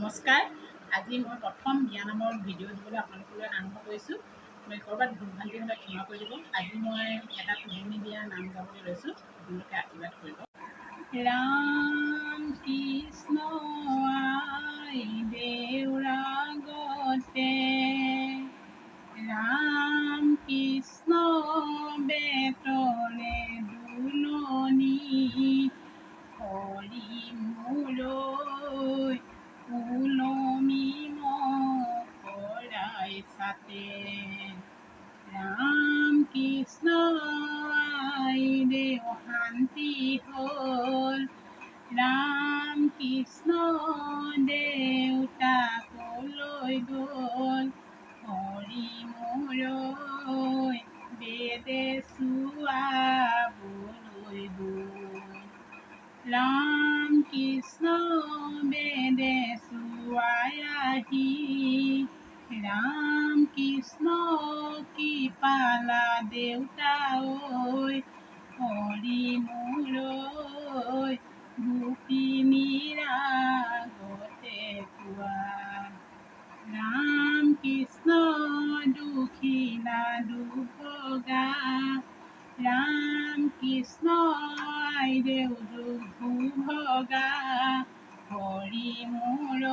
নমস্কাৰ। আজি মই প্ৰথম বিয়া নামৰ ভিডিঅ' দিবলৈ আপোনালোকলৈ আৰম্ভ কৰিছোঁ। মই ক'ৰবাত ভুল ভ্ৰান্তি হ'লে ক্ষমা কৰি দিব। আজি মই এটা তুলনি বিয়া নাম গাবলৈ লৈছোঁ, আপোনালোকে আশীৰ্বাদ কৰিব। ৰাম কৃষ্ণ আই দেউৰাগতে, ৰাম কৃষ্ণ বেতৰে দুলনি, হৰি মূৰৈ ওলমি মকৰাই ছাতে। ৰাম কৃষ্ণ আই দেউ শান্তি হ'ল, ৰাম কৃষ্ণ দেউতাকলৈ গ'ল, হৰি মূৰৈ বেদে চুৱাবলৈ গ'ল। ৰাম কৃষ্ণ বেদে চুৱাই আহি, ৰাম কৃষ্ণ কি পালা দেউতা ঐ, হৰি মূৰৈ গোপিনীৰ আগতে কোৱা। ৰাম কৃষ্ণ দুখিলা দুভগা, ৰাম কৃষ্ণ আইদেউ দুভগা, হৰি মূৰৈ